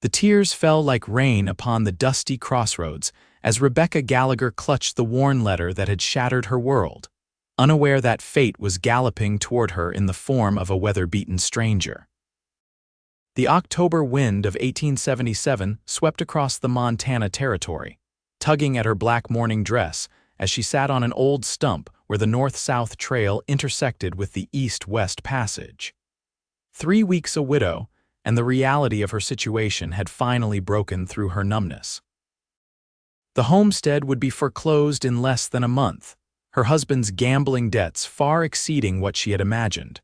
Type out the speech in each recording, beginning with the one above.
The tears fell like rain upon the dusty crossroads as Rebecca Gallagher clutched the worn letter that had shattered her world, unaware that fate was galloping toward her in the form of a weather-beaten stranger. The October wind of 1877 swept across the Montana territory, tugging at her black mourning dress as she sat on an old stump where the north-south trail intersected with the east-west passage. 3 weeks a widow, and the reality of her situation had finally broken through her numbness. The homestead would be foreclosed in less than a month, her husband's gambling debts far exceeding what she had imagined.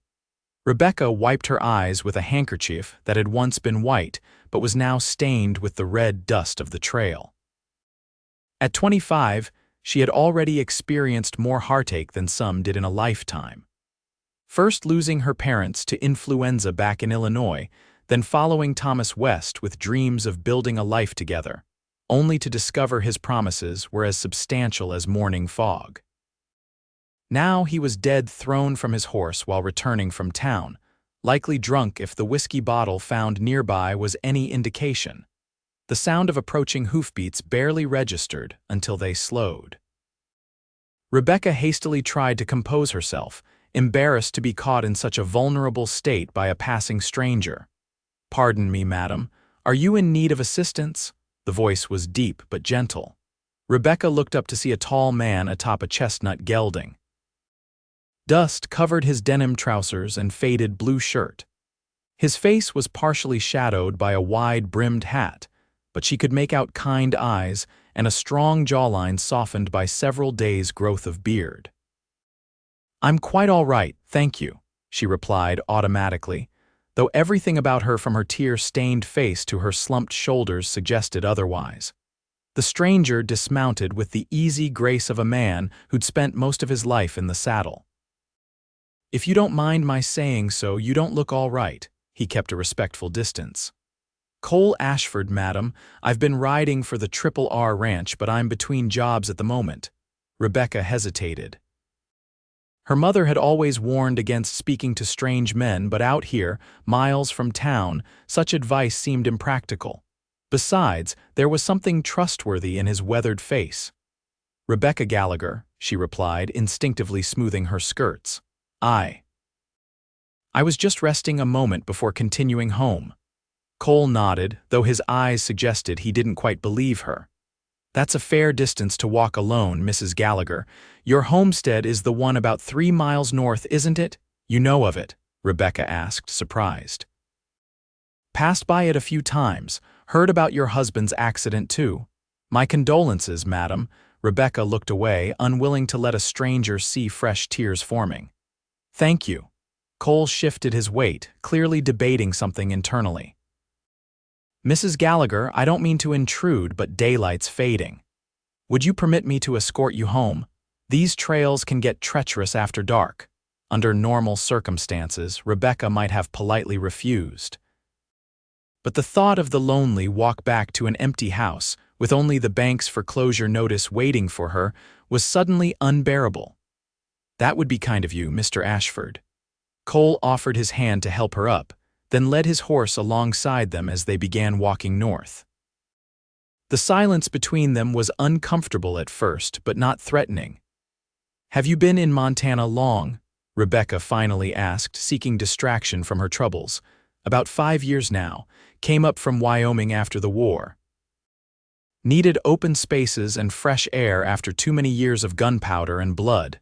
Rebecca wiped her eyes with a handkerchief that had once been white but was now stained with the red dust of the trail. At 25, she had already experienced more heartache than some did in a lifetime. First losing her parents to influenza back in Illinois, then following Thomas West with dreams of building a life together, only to discover his promises were as substantial as morning fog. Now he was dead, thrown from his horse while returning from town, likely drunk if the whiskey bottle found nearby was any indication. The sound of approaching hoofbeats barely registered until they slowed. Rebecca hastily tried to compose herself, embarrassed to be caught in such a vulnerable state by a passing stranger. "Pardon me, madam, are you in need of assistance?" The voice was deep but gentle. Rebecca looked up to see a tall man atop a chestnut gelding. Dust covered his denim trousers and faded blue shirt. His face was partially shadowed by a wide-brimmed hat, but she could make out kind eyes and a strong jawline softened by several days' growth of beard. "I'm quite all right, thank you," she replied automatically, though everything about her from her tear-stained face to her slumped shoulders suggested otherwise. The stranger dismounted with the easy grace of a man who'd spent most of his life in the saddle. "If you don't mind my saying so, you don't look all right," he kept a respectful distance. "Cole Ashford, madam. I've been riding for the Triple R Ranch, but I'm between jobs at the moment." Rebecca hesitated. Her mother had always warned against speaking to strange men, but out here, miles from town, such advice seemed impractical. Besides, there was something trustworthy in his weathered face. "Rebecca Gallagher," she replied, instinctively smoothing her skirts. I was just resting a moment before continuing home." Cole nodded, though his eyes suggested he didn't quite believe her. "That's a fair distance to walk alone, Mrs. Gallagher. Your homestead is the one about 3 miles north, isn't it?" "You know of it?" Rebecca asked, surprised. "Passed by it a few times. Heard about your husband's accident, too." "My condolences, madam." Rebecca looked away, unwilling to let a stranger see fresh tears forming. "Thank you." Cole shifted his weight, clearly debating something internally. "Mrs. Gallagher, I don't mean to intrude, but daylight's fading. Would you permit me to escort you home? These trails can get treacherous after dark." Under normal circumstances, Rebecca might have politely refused. But the thought of the lonely walk back to an empty house, with only the bank's foreclosure notice waiting for her, was suddenly unbearable. "That would be kind of you, Mr. Ashford." Cole offered his hand to help her up, then led his horse alongside them as they began walking north. The silence between them was uncomfortable at first, but not threatening. "Have you been in Montana long?" Rebecca finally asked, seeking distraction from her troubles. "About 5 years now. Came up from Wyoming after the war. Needed open spaces and fresh air after too many years of gunpowder and blood."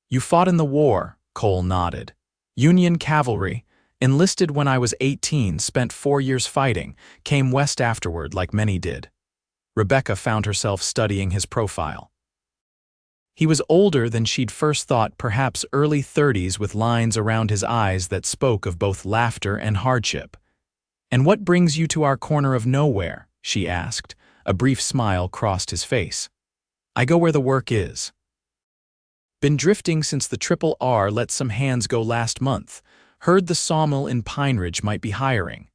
"You fought in the war," Cole nodded. "Union cavalry. Enlisted when I was 18, spent 4 years fighting, came west afterward like many did." Rebecca found herself studying his profile. He was older than she'd first thought, perhaps early 30s, with lines around his eyes that spoke of both laughter and hardship. "And what brings you to our corner of nowhere?" she asked. A brief smile crossed his face. "I go where the work is. Been drifting since the Triple R let some hands go last month. Heard the sawmill in Pine Ridge might be hiring."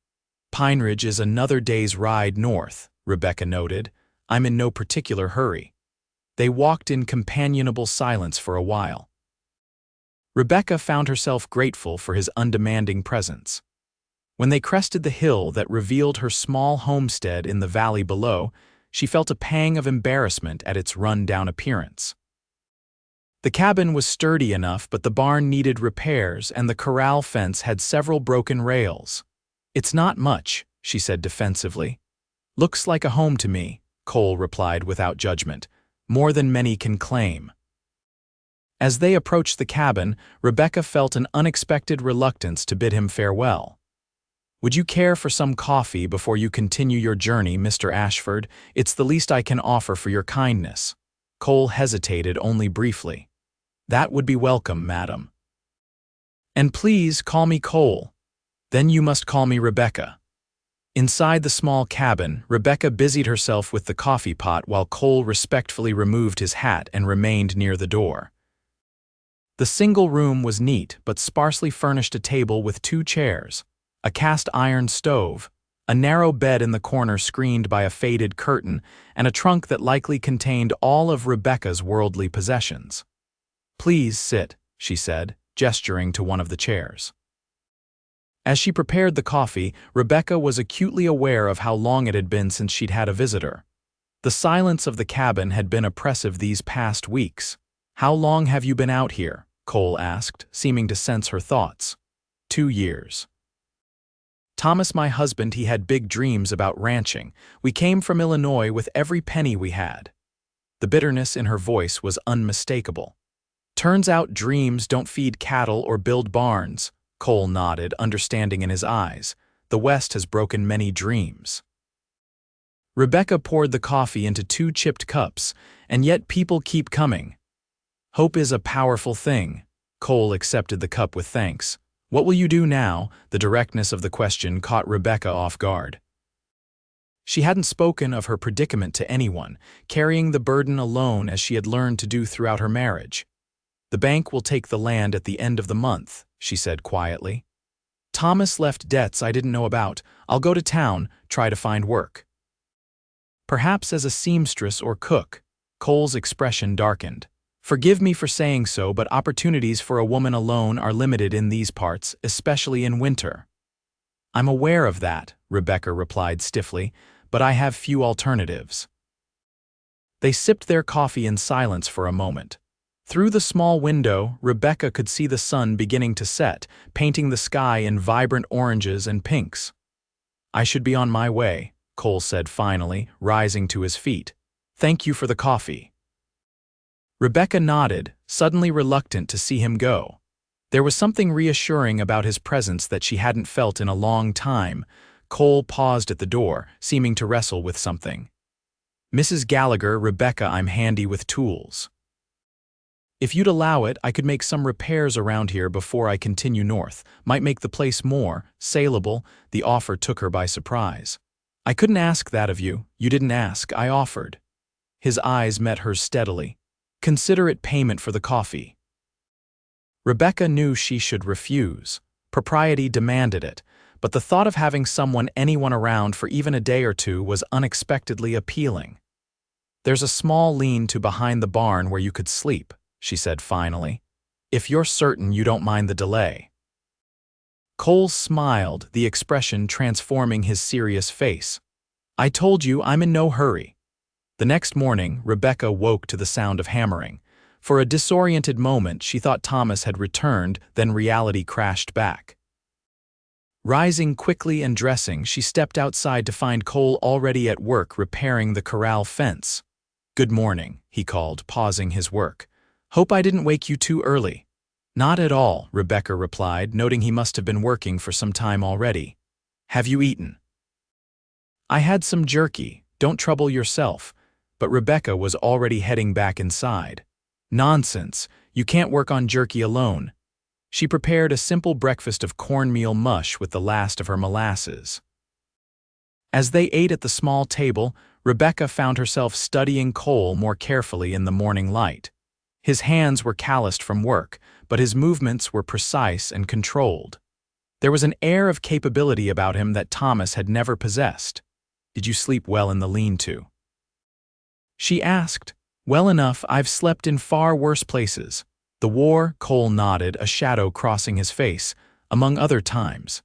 "Pine Ridge is another day's ride north," Rebecca noted. "I'm in no particular hurry." They walked in companionable silence for a while. Rebecca found herself grateful for his undemanding presence. When they crested the hill that revealed her small homestead in the valley below, she felt a pang of embarrassment at its run-down appearance. The cabin was sturdy enough, but the barn needed repairs and the corral fence had several broken rails. "It's not much," she said defensively. "Looks like a home to me," Cole replied without judgment. "More than many can claim." As they approached the cabin, Rebecca felt an unexpected reluctance to bid him farewell. "Would you care for some coffee before you continue your journey, Mr. Ashford? It's the least I can offer for your kindness." Cole hesitated only briefly. "That would be welcome, madam." "And please call me Cole." "Then you must call me Rebecca." Inside the small cabin, Rebecca busied herself with the coffee pot while Cole respectfully removed his hat and remained near the door. The single room was neat but sparsely furnished, a table with 2 chairs, a cast-iron stove, a narrow bed in the corner screened by a faded curtain, and a trunk that likely contained all of Rebecca's worldly possessions. "Please sit," she said, gesturing to one of the chairs. As she prepared the coffee, Rebecca was acutely aware of how long it had been since she'd had a visitor. The silence of the cabin had been oppressive these past weeks. "How long have you been out here?" Cole asked, seeming to sense her thoughts. 2 years. "Thomas, my husband, he had big dreams about ranching. We came from Illinois with every penny we had." The bitterness in her voice was unmistakable. "Turns out dreams don't feed cattle or build barns." Cole nodded, understanding in his eyes. "The West has broken many dreams." Rebecca poured the coffee into 2 chipped cups, "And yet people keep coming." "Hope is a powerful thing." Cole accepted the cup with thanks. "What will you do now?" The directness of the question caught Rebecca off guard. She hadn't spoken of her predicament to anyone, carrying the burden alone as she had learned to do throughout her marriage. "The bank will take the land at the end of the month," she said quietly. "Thomas left debts I didn't know about. I'll go to town, try to find work." "Perhaps as a seamstress or cook." Cole's expression darkened. "Forgive me for saying so, but opportunities for a woman alone are limited in these parts, especially in winter." "I'm aware of that," Rebecca replied stiffly, "but I have few alternatives." They sipped their coffee in silence for a moment. Through the small window, Rebecca could see the sun beginning to set, painting the sky in vibrant oranges and pinks. "I should be on my way," Cole said finally, rising to his feet. "Thank you for the coffee." Rebecca nodded, suddenly reluctant to see him go. There was something reassuring about his presence that she hadn't felt in a long time. Cole paused at the door, seeming to wrestle with something. "Mrs. Gallagher, Rebecca, I'm handy with tools. If you'd allow it, I could make some repairs around here before I continue north. Might make the place more saleable." The offer took her by surprise. "I couldn't ask that of you. You didn't ask, I offered." His eyes met hers steadily. "Consider it payment for the coffee." Rebecca knew she should refuse. Propriety demanded it, but the thought of having anyone around for even a day or 2 was unexpectedly appealing. "There's a small lean-to behind the barn where you could sleep," she said finally, "if you're certain you don't mind the delay." Cole smiled, the expression transforming his serious face. "I told you I'm in no hurry." The next morning, Rebecca woke to the sound of hammering. For a disoriented moment, she thought Thomas had returned, then reality crashed back. Rising quickly and dressing, she stepped outside to find Cole already at work repairing the corral fence. "Good morning," he called, pausing his work. "Hope I didn't wake you too early." "Not at all," Rebecca replied, noting he must have been working for some time already. "Have you eaten?" "I had some jerky. Don't trouble yourself." But Rebecca was already heading back inside. "Nonsense. You can't work on jerky alone." She prepared a simple breakfast of cornmeal mush with the last of her molasses. As they ate at the small table, Rebecca found herself studying Cole more carefully in the morning light. His hands were calloused from work, but his movements were precise and controlled. There was an air of capability about him that Thomas had never possessed. "Did you sleep well in the lean-to?" she asked. "Well enough. I've slept in far worse places." "The war," Cole nodded, a shadow crossing his face, "among other times."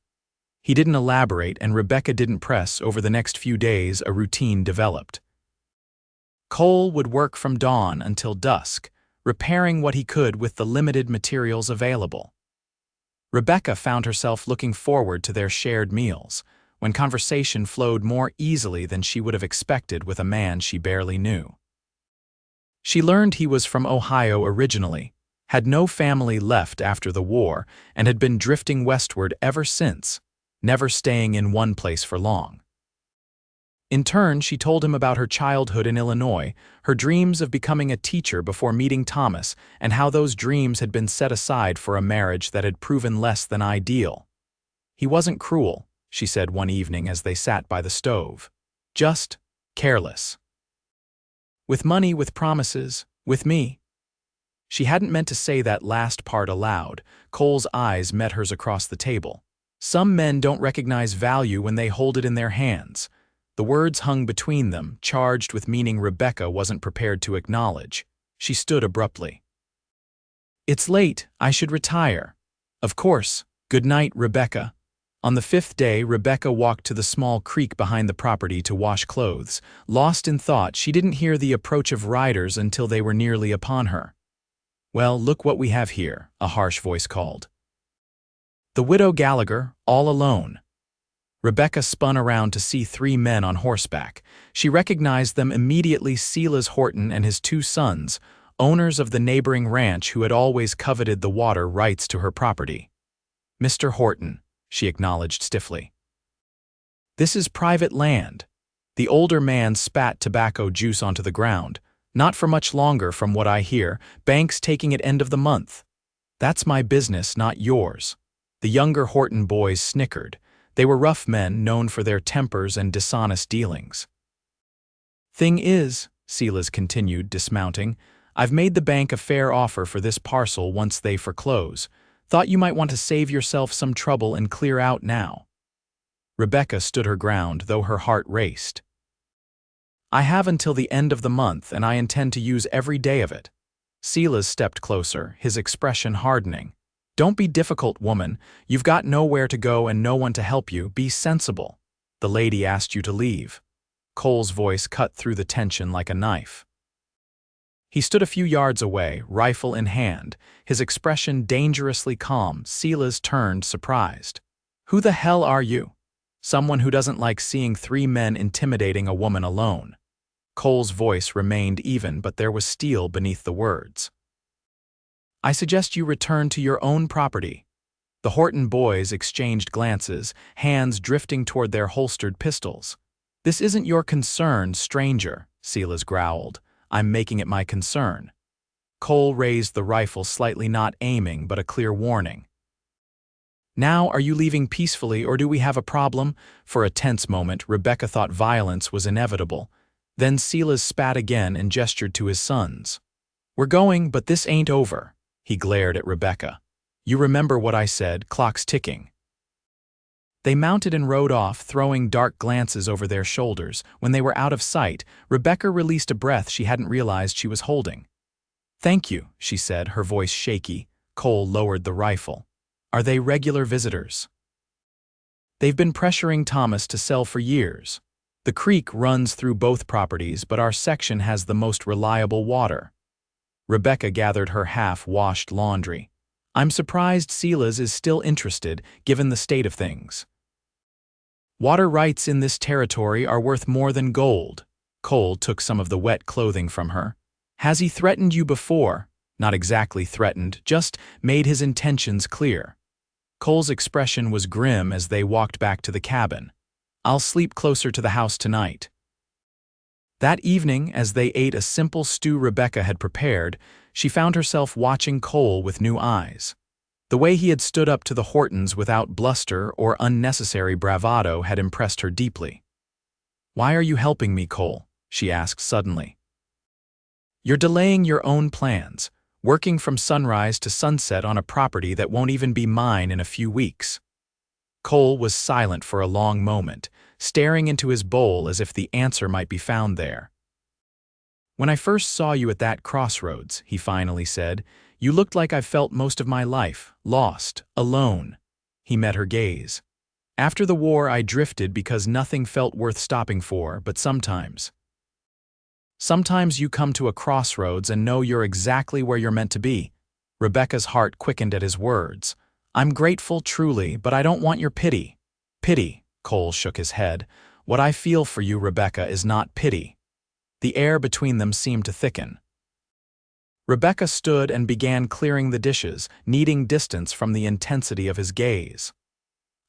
He didn't elaborate, and Rebecca didn't press. Over the next few days, a routine developed. Cole would work from dawn until dusk, repairing what he could with the limited materials available. Rebecca found herself looking forward to their shared meals, when conversation flowed more easily than she would have expected with a man she barely knew. She learned he was from Ohio originally, had no family left after the war, and had been drifting westward ever since, never staying in one place for long. In turn, she told him about her childhood in Illinois, her dreams of becoming a teacher before meeting Thomas, and how those dreams had been set aside for a marriage that had proven less than ideal. "He wasn't cruel," she said one evening as they sat by the stove. "Just careless. With money, with promises, with me." She hadn't meant to say that last part aloud. Cole's eyes met hers across the table. Some men don't recognize value when they hold it in their hands. The words hung between them, charged with meaning Rebecca wasn't prepared to acknowledge. She stood abruptly. "It's late. I should retire." "Of course. Good night, Rebecca." On the fifth day, Rebecca walked to the small creek behind the property to wash clothes. Lost in thought, she didn't hear the approach of riders until they were nearly upon her. "Well, look what we have here," a harsh voice called. "The widow Gallagher, all alone." Rebecca spun around to see three men on horseback. She recognized them immediately: Silas Horton and his two sons, owners of the neighboring ranch who had always coveted the water rights to her property. "Mr. Horton," she acknowledged stiffly. "This is private land." The older man spat tobacco juice onto the ground. "Not for much longer, from what I hear. Bank's taking it end of the month." "That's my business, not yours." The younger Horton boys snickered. They were rough men, known for their tempers and dishonest dealings. "Thing is," Silas continued, dismounting, "I've made the bank a fair offer for this parcel once they foreclose. Thought you might want to save yourself some trouble and clear out now." Rebecca stood her ground, though her heart raced. "I have until the end of the month, and I intend to use every day of it." Silas stepped closer, his expression hardening. "Don't be difficult, woman. You've got nowhere to go and no one to help you. Be sensible. The lady asked you to leave." Cole's voice cut through the tension like a knife. He stood a few yards away, rifle in hand, his expression dangerously calm. Silas turned, surprised. "Who the hell are you?" "Someone who doesn't like seeing three men intimidating a woman alone." Cole's voice remained even, but there was steel beneath the words. "I suggest you return to your own property." The Horton boys exchanged glances, hands drifting toward their holstered pistols. "This isn't your concern, stranger," Silas growled. "I'm making it my concern." Cole raised the rifle slightly, not aiming, but a clear warning. "Now, are you leaving peacefully, or do we have a problem?" For a tense moment, Rebecca thought violence was inevitable. Then Silas spat again and gestured to his sons. "We're going, but this ain't over." He glared at Rebecca. "You remember what I said, clock's ticking." They mounted and rode off, throwing dark glances over their shoulders. When they were out of sight, Rebecca released a breath she hadn't realized she was holding. "Thank you," she said, her voice shaky. Cole lowered the rifle. "Are they regular visitors?" "They've been pressuring Thomas to sell for years. The creek runs through both properties, but our section has the most reliable water." Rebecca gathered her half-washed laundry. "I'm surprised Silas is still interested, given the state of things. Water rights in this territory are worth more than gold." Cole took some of the wet clothing from her. "Has he threatened you before?" "Not exactly threatened, just made his intentions clear." Cole's expression was grim as they walked back to the cabin. "I'll sleep closer to the house tonight." That evening, as they ate a simple stew Rebecca had prepared, she found herself watching Cole with new eyes. The way he had stood up to the Hortons without bluster or unnecessary bravado had impressed her deeply. "Why are you helping me, Cole?" she asked suddenly. "You're delaying your own plans, working from sunrise to sunset on a property that won't even be mine in a few weeks." Cole was silent for a long moment, staring into his bowl as if the answer might be found there. "When I first saw you at that Crossroads," he finally said, "you looked like I've felt most of my life, lost, alone." He met her gaze. After the war, I drifted because nothing felt worth stopping for, but sometimes you come to a crossroads and know you're exactly where you're meant to be. Rebecca's heart quickened at his words. I'm grateful, truly, but I don't want your pity. Pity, Cole shook his head. What I feel for you, Rebecca, is not pity. The air between them seemed to thicken. Rebecca stood and began clearing the dishes, needing distance from the intensity of his gaze.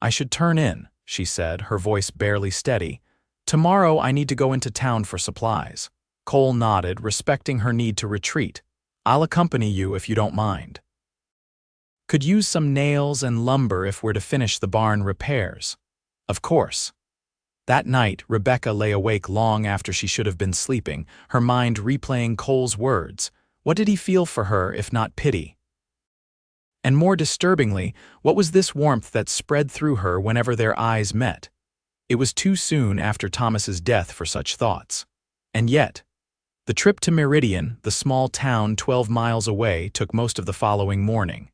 I should turn in, she said, her voice barely steady. Tomorrow I need to go into town for supplies. Cole nodded, respecting her need to retreat. I'll accompany you if you don't mind. Could use some nails and lumber if we're to finish the barn repairs. Of course. That night, Rebecca lay awake long after she should have been sleeping, her mind replaying Cole's words. What did he feel for her, if not pity? And more disturbingly, what was this warmth that spread through her whenever their eyes met? It was too soon after Thomas's death for such thoughts. And yet, the trip to Meridian, the small town 12 miles away, took most of the following morning.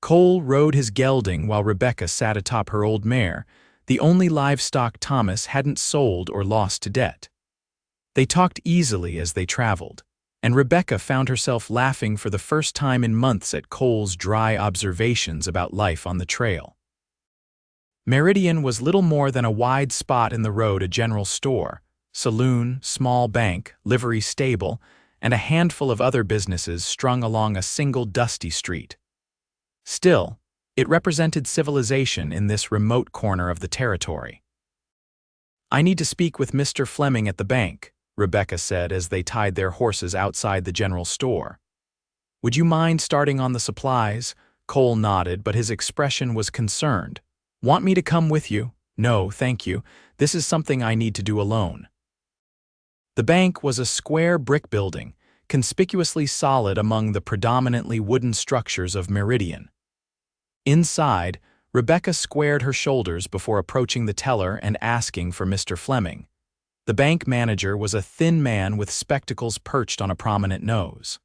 Cole rode his gelding while Rebecca sat atop her old mare, the only livestock Thomas hadn't sold or lost to debt. They talked easily as they traveled, and Rebecca found herself laughing for the first time in months at Cole's dry observations about life on the trail. Meridian was little more than a wide spot in the road, a general store, saloon, small bank, livery stable, and a handful of other businesses strung along a single dusty street. Still, it represented civilization in this remote corner of the territory. I need to speak with Mr. Fleming at the bank, Rebecca said as they tied their horses outside the general store. Would you mind starting on the supplies? Cole nodded, but his expression was concerned. Want me to come with you? No, thank you. This is something I need to do alone. The bank was a square brick building, conspicuously solid among the predominantly wooden structures of Meridian. Inside, Rebecca squared her shoulders before approaching the teller and asking for Mr. Fleming. The bank manager was a thin man with spectacles perched on a prominent nose.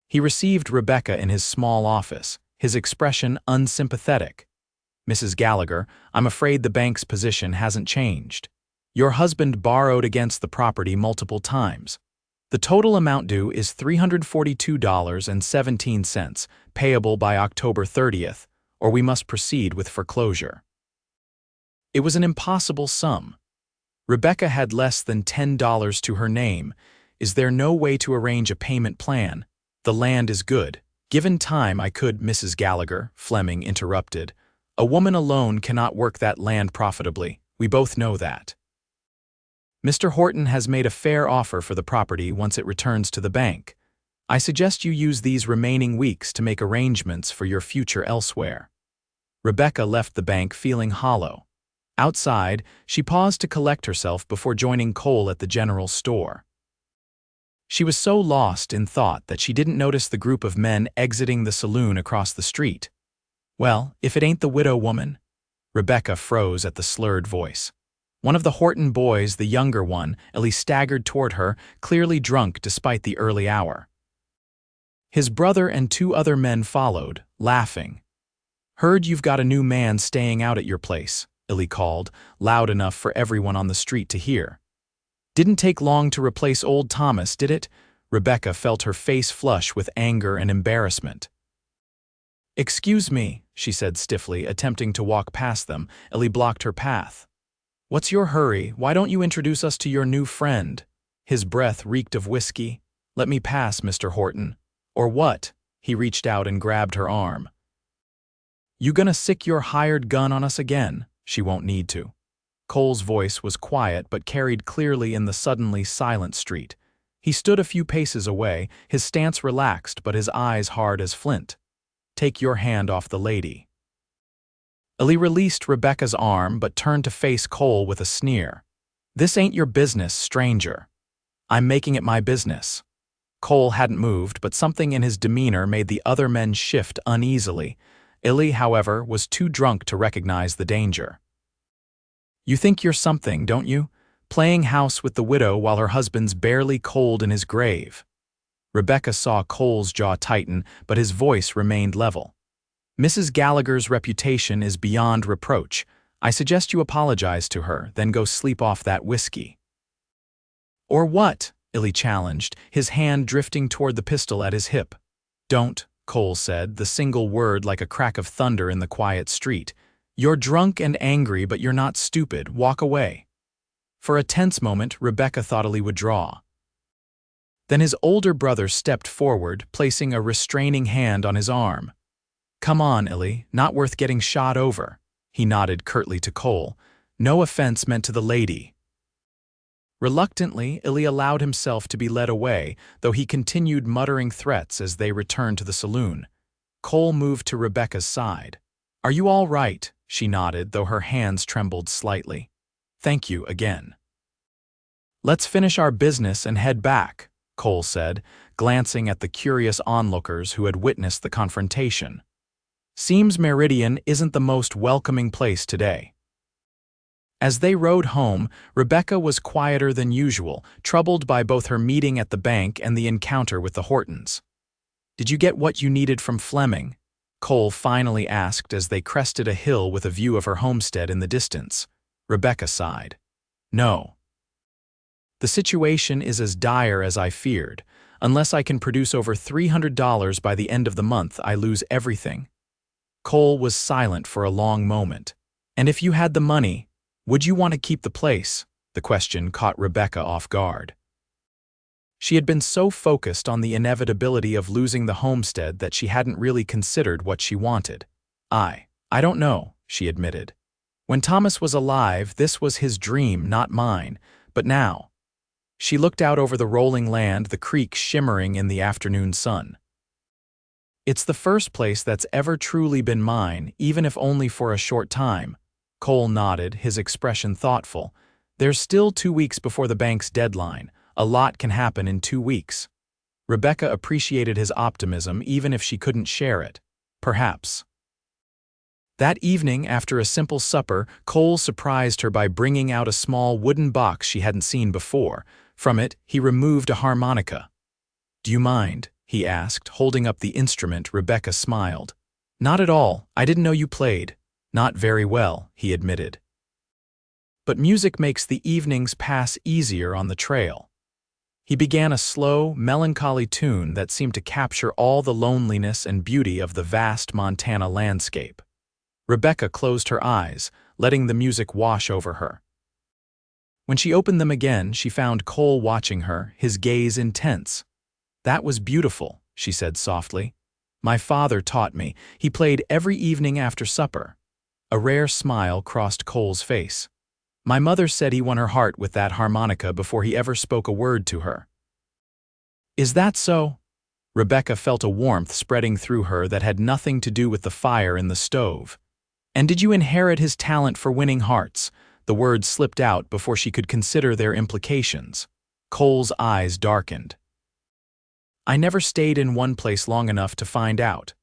He received Rebecca in his small office, his expression unsympathetic. Mrs. Gallagher, I'm afraid the bank's position hasn't changed. Your husband borrowed against the property multiple times. The total amount due is $342.17, payable by October 30th, or we must proceed with foreclosure. It was an impossible sum. Rebecca had less than $10 to her name. Is there no way to arrange a payment plan? The land is good. Given time, I could, Mrs. Gallagher, Fleming interrupted. A woman alone cannot work that land profitably. We both know that. Mr. Horton has made a fair offer for the property once it returns to the bank. I suggest you use these remaining weeks to make arrangements for your future elsewhere. Rebecca left the bank feeling hollow. Outside, she paused to collect herself before joining Cole at the general store. She was so lost in thought that she didn't notice the group of men exiting the saloon across the street. Well, if it ain't the widow woman? Rebecca froze at the slurred voice. One of the Horton boys, the younger one, Ellie, staggered toward her, clearly drunk despite the early hour. His brother and two other men followed, laughing. Heard you've got a new man staying out at your place, Ellie called, loud enough for everyone on the street to hear. Didn't take long to replace old Thomas, did it? Rebecca felt her face flush with anger and embarrassment. Excuse me, she said stiffly, attempting to walk past them. Ellie blocked her path. What's your hurry? Why don't you introduce us to your new friend? His breath reeked of whiskey. Let me pass, Mr. Horton. Or what? He reached out and grabbed her arm. You gonna sick your hired gun on us again? She won't need to. Cole's voice was quiet but carried clearly in the suddenly silent street. He stood a few paces away, his stance relaxed but his eyes hard as flint. Take your hand off the lady. Ellie released Rebecca's arm but turned to face Cole with a sneer. This ain't your business, stranger. I'm making it my business. Cole hadn't moved, but something in his demeanor made the other men shift uneasily. Ellie, however, was too drunk to recognize the danger. You think you're something, don't you? Playing house with the widow while her husband's barely cold in his grave. Rebecca saw Cole's jaw tighten, but his voice remained level. Mrs. Gallagher's reputation is beyond reproach. I suggest you apologize to her, then go sleep off that whiskey." "Or what?" Illy challenged, his hand drifting toward the pistol at his hip. "Don't," Cole said, the single word like a crack of thunder in the quiet street. "You're drunk and angry, but you're not stupid. Walk away." For a tense moment, Rebecca thought Illy would draw. Then his older brother stepped forward, placing a restraining hand on his arm. "Come on, Illy, not worth getting shot over," he nodded curtly to Cole. "No offense meant to the lady." Reluctantly, Illy allowed himself to be led away, though he continued muttering threats as they returned to the saloon. Cole moved to Rebecca's side. "Are you all right?" she nodded, though her hands trembled slightly. "Thank you again." "Let's finish our business and head back," Cole said, glancing at the curious onlookers who had witnessed the confrontation. "Seems Meridian isn't the most welcoming place today." As they rode home, Rebecca was quieter than usual, troubled by both her meeting at the bank and the encounter with the Hortons. "Did you get what you needed from Fleming?" Cole finally asked as they crested a hill with a view of her homestead in the distance. Rebecca sighed. "No. The situation is as dire as I feared. Unless I can produce over $300 by the end of the month, I lose everything." Cole was silent for a long moment. "And if you had the money, would you want to keep the place?" The question caught Rebecca off guard. She had been so focused on the inevitability of losing the homestead that she hadn't really considered what she wanted. I don't know," she admitted. "When Thomas was alive, this was his dream, not mine. But now—" She looked out over the rolling land, the creek shimmering in the afternoon sun. "It's the first place that's ever truly been mine, even if only for a short time." Cole nodded, his expression thoughtful. "There's still 2 weeks before the bank's deadline. A lot can happen in 2 weeks." Rebecca appreciated his optimism even if she couldn't share it. Perhaps. That evening, after a simple supper, Cole surprised her by bringing out a small wooden box she hadn't seen before. From it, he removed a harmonica. "Do you mind?" he asked, holding up the instrument. Rebecca smiled. "Not at all. I didn't know you played." "Not very well," he admitted. "But music makes the evenings pass easier on the trail." He began a slow, melancholy tune that seemed to capture all the loneliness and beauty of the vast Montana landscape. Rebecca closed her eyes, letting the music wash over her. When she opened them again, she found Cole watching her, his gaze intense. "That was beautiful," she said softly. "My father taught me. He played every evening after supper." A rare smile crossed Cole's face. "My mother said he won her heart with that harmonica before he ever spoke a word to her." "Is that so?" Rebecca felt a warmth spreading through her that had nothing to do with the fire in the stove. "And did you inherit his talent for winning hearts?" The words slipped out before she could consider their implications. Cole's eyes darkened. "I never stayed in one place long enough to find out.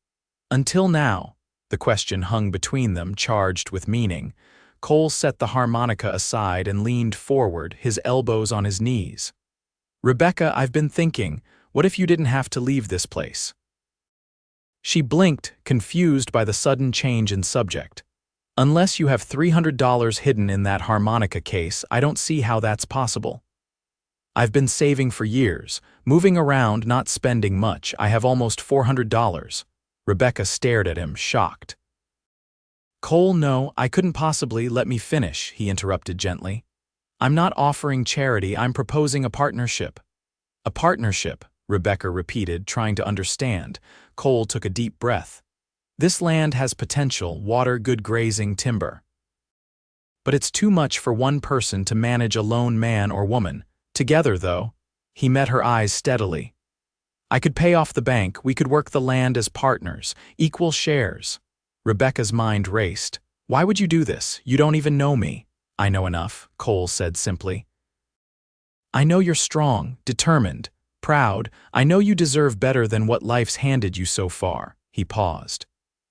Until now." The question hung between them, charged with meaning. Cole set the harmonica aside and leaned forward, his elbows on his knees. "Rebecca, I've been thinking, what if you didn't have to leave this place?" She blinked, confused by the sudden change in subject. "Unless you have $300 hidden in that harmonica case, I don't see how that's possible." "I've been saving for years, moving around, not spending much. I have almost $400. Rebecca stared at him, shocked. "Cole, no, I couldn't possibly. Let me finish," he interrupted gently. "I'm not offering charity, I'm proposing a partnership." "A partnership," Rebecca repeated, trying to understand. Cole took a deep breath. "This land has potential, water, good grazing, timber. But it's too much for one person to manage, a lone man or woman. Together, though." He met her eyes steadily. "I could pay off the bank, we could work the land as partners, equal shares." Rebecca's mind raced. "Why would you do this? You don't even know me." "I know enough," Cole said simply. "I know you're strong, determined, proud. I know you deserve better than what life's handed you so far." He paused.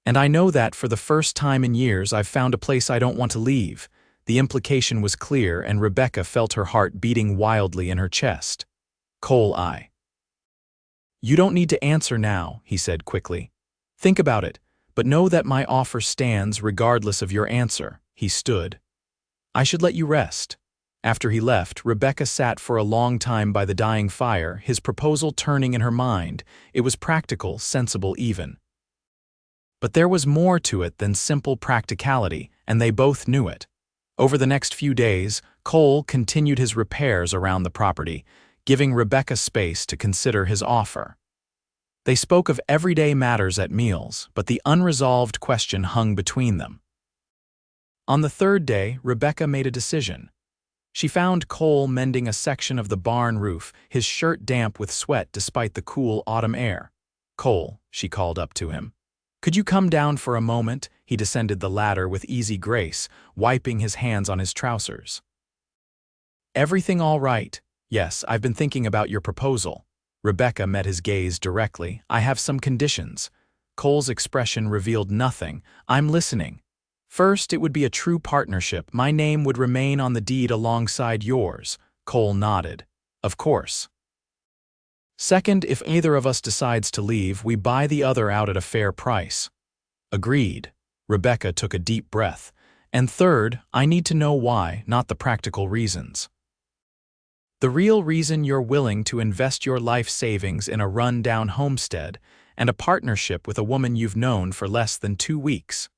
"And I know that for the first time in years I've found a place I don't want to leave." The implication was clear, and Rebecca felt her heart beating wildly in her chest. "Cole, You don't need to answer now," he said quickly. "Think about it, But know that my offer stands regardless of your answer." He stood. "I should let you rest." After he left, Rebecca sat for a long time by the dying fire, his proposal turning in her mind. It was practical, sensible even. But there was more to it than simple practicality, and they both knew it. Over the next few days, Cole continued his repairs around the property, giving Rebecca space to consider his offer. They spoke of everyday matters at meals, but the unresolved question hung between them. On the third day, Rebecca made a decision. She found Cole mending a section of the barn roof, his shirt damp with sweat despite the cool autumn air. "Cole," she called up to him. "Could you come down for a moment?" He descended the ladder with easy grace, wiping his hands on his trousers. "Everything all right?" "Yes, I've been thinking about your proposal." Rebecca met his gaze directly. "I have some conditions." Cole's expression revealed nothing. "I'm listening." "First, it would be a true partnership. My name would remain on the deed alongside yours." Cole nodded. "Of course." "Second, if either of us decides to leave, we buy the other out at a fair price." "Agreed." Rebecca took a deep breath. "And third, I need to know why, not the practical reasons." "The real reason you're willing to invest your life savings in a run-down homestead and a partnership with a woman you've known for less than 2 weeks."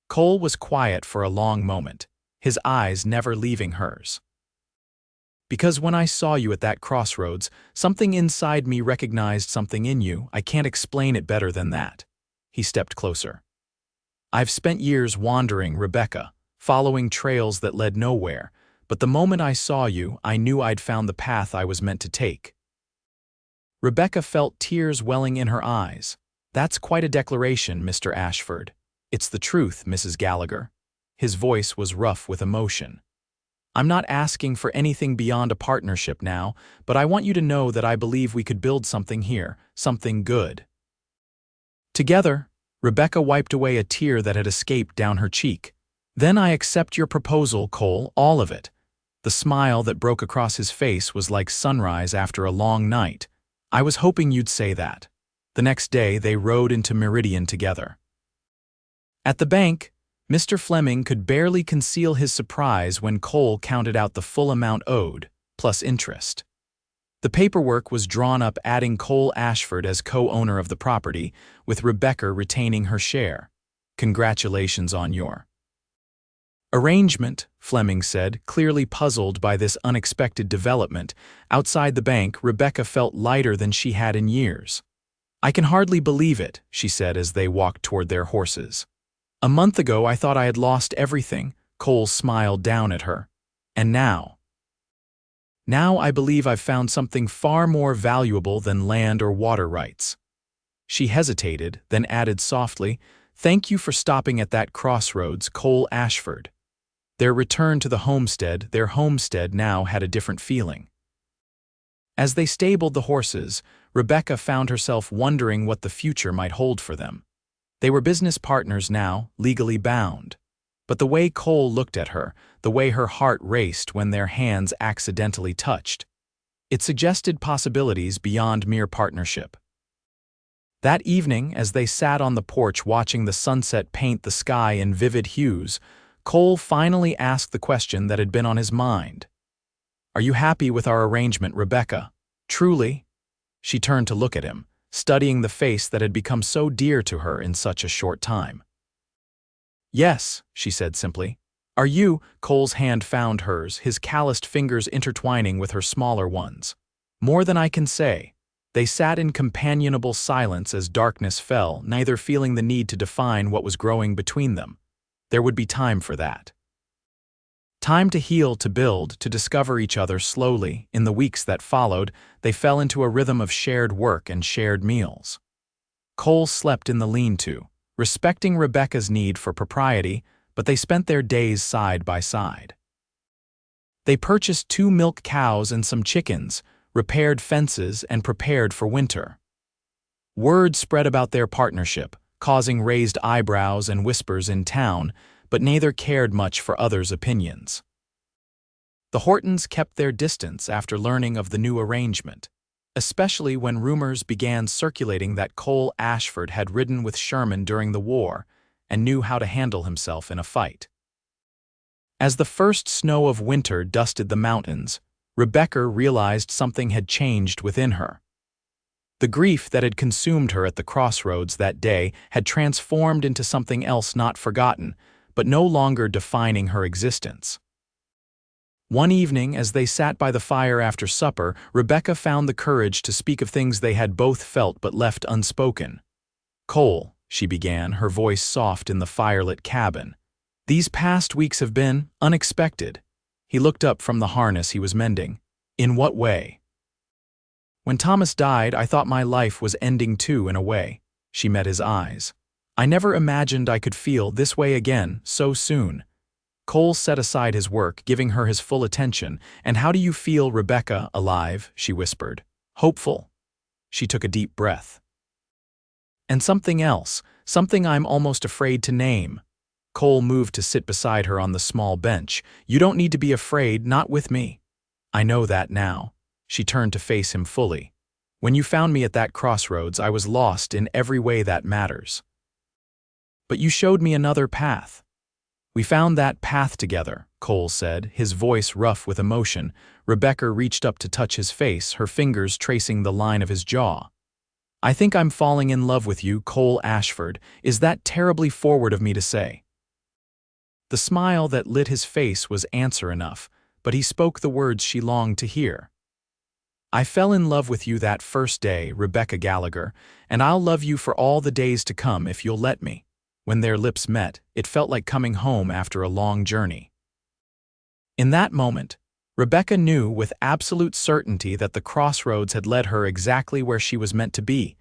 Cole was quiet for a long moment, his eyes never leaving hers. "Because when I saw you at that crossroads, something inside me recognized something in you. I can't explain it better than that." He stepped closer. "I've spent years wandering, Rebecca, following trails that led nowhere, but the moment I saw you, I knew I'd found the path I was meant to take." Rebecca felt tears welling in her eyes. "That's quite a declaration, Mr. Ashford." "It's the truth, Mrs. Gallagher." His voice was rough with emotion. "I'm not asking for anything beyond a partnership now, but I want you to know that I believe we could build something here, something good." Together, Rebecca wiped away a tear that had escaped down her cheek. "Then I accept your proposal, Cole, all of it." The smile that broke across his face was like sunrise after a long night. "I was hoping you'd say that." The next day, they rode into Meridian together. At the bank, Mr. Fleming could barely conceal his surprise when Cole counted out the full amount owed, plus interest. The paperwork was drawn up adding Cole Ashford as co-owner of the property, with Rebecca retaining her share. "Congratulations on your arrangement," Fleming said, clearly puzzled by this unexpected development. Outside the bank, Rebecca felt lighter than she had in years. "I can hardly believe it," she said as they walked toward their horses. "A month ago I thought I had lost everything." Cole smiled down at her. "And now I believe I've found something far more valuable than land or water rights." She hesitated, then added softly, "Thank you for stopping at that crossroads, Cole Ashford." Their return to their homestead now had a different feeling. As they stabled the horses, Rebecca found herself wondering what the future might hold for them. They were business partners now, legally bound. But the way Cole looked at her, the way her heart raced when their hands accidentally touched, it suggested possibilities beyond mere partnership. That evening, as they sat on the porch watching the sunset paint the sky in vivid hues, Cole finally asked the question that had been on his mind. "Are you happy with our arrangement, Rebecca? Truly?" She turned to look at him, studying the face that had become so dear to her in such a short time. "Yes," she said simply. "Are you?" Cole's hand found hers, his calloused fingers intertwining with her smaller ones. "More than I can say." They sat in companionable silence as darkness fell, neither feeling the need to define what was growing between them. There would be time for that. Time to heal, to build, to discover each other slowly. In the weeks that followed, they fell into a rhythm of shared work and shared meals. Cole slept in the lean-to, respecting Rebecca's need for propriety, but they spent their days side by side. They purchased 2 milk cows and some chickens, repaired fences, and prepared for winter. Word spread about their partnership, causing raised eyebrows and whispers in town, but neither cared much for others' opinions. The Hortons kept their distance after learning of the new arrangement. especially when rumors began circulating that Cole Ashford had ridden with Sherman during the war and knew how to handle himself in a fight. As the first snow of winter dusted the mountains, Rebecca realized something had changed within her. The grief that had consumed her at the crossroads that day had transformed into something else not forgotten, but no longer defining her existence. One evening, as they sat by the fire after supper, Rebecca found the courage to speak of things they had both felt but left unspoken. "Cole," she began, her voice soft in the firelit cabin, "these past weeks have been unexpected." He looked up from the harness he was mending. "In what way?" "When Thomas died, I thought my life was ending too, in a way." She met his eyes. "I never imagined I could feel this way again so soon." Cole set aside his work, giving her his full attention. "And how do you feel, Rebecca?" "Alive," she whispered. "Hopeful." She took a deep breath. "And something else, something I'm almost afraid to name." Cole moved to sit beside her on the small bench. "You don't need to be afraid, not with me." "I know that now." She turned to face him fully. "When you found me at that crossroads, I was lost in every way that matters. But you showed me another path." "We found that path together," Cole said, his voice rough with emotion. Rebecca reached up to touch his face, her fingers tracing the line of his jaw. "I think I'm falling in love with you, Cole Ashford. Is that terribly forward of me to say?" The smile that lit his face was answer enough, but he spoke the words she longed to hear. "I fell in love with you that first day, Rebecca Gallagher, and I'll love you for all the days to come if you'll let me." When their lips met, it felt like coming home after a long journey. In that moment, Rebecca knew with absolute certainty that the crossroads had led her exactly where she was meant to be.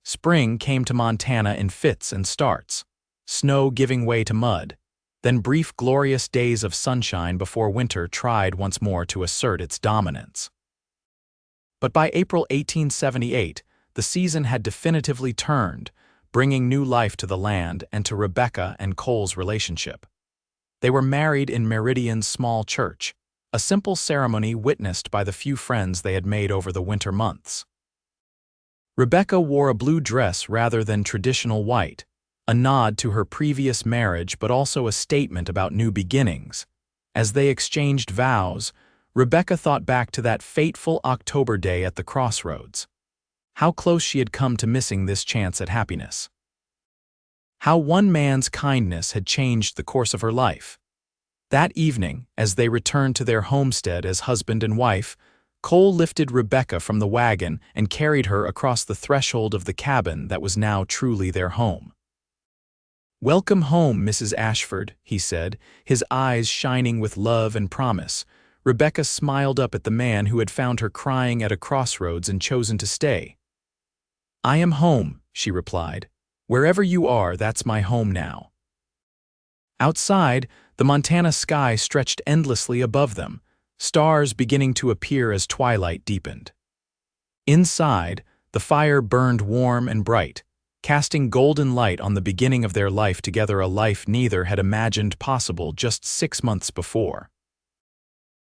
Spring came to Montana in fits and starts, snow giving way to mud, then brief glorious days of sunshine before winter tried once more to assert its dominance. But by April 1878, the season had definitively turned, bringing new life to the land and to Rebecca and Cole's relationship. They were married in Meridian's small church, a simple ceremony witnessed by the few friends they had made over the winter months. Rebecca wore a blue dress rather than traditional white, a nod to her previous marriage but also a statement about new beginnings. As they exchanged vows, Rebecca thought back to that fateful October day at the crossroads. How close she had come to missing this chance at happiness. How one man's kindness had changed the course of her life. That evening, as they returned to their homestead as husband and wife, Cole lifted Rebecca from the wagon and carried her across the threshold of the cabin that was now truly their home. "Welcome home, Mrs. Ashford," he said, his eyes shining with love and promise. Rebecca smiled up at the man who had found her crying at a crossroads and chosen to stay. "I am home," she replied. "Wherever you are, that's my home now." Outside, the Montana sky stretched endlessly above them, stars beginning to appear as twilight deepened. Inside, the fire burned warm and bright, casting golden light on the beginning of their life together, a life neither had imagined possible just 6 months before.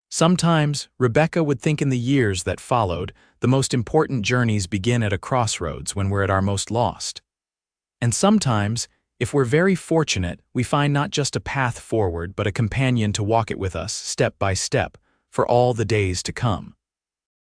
Sometimes, Rebecca would think in the years that followed, the most important journeys begin at a crossroads when we're at our most lost. And sometimes, if we're very fortunate, we find not just a path forward but a companion to walk it with us, step by step, for all the days to come.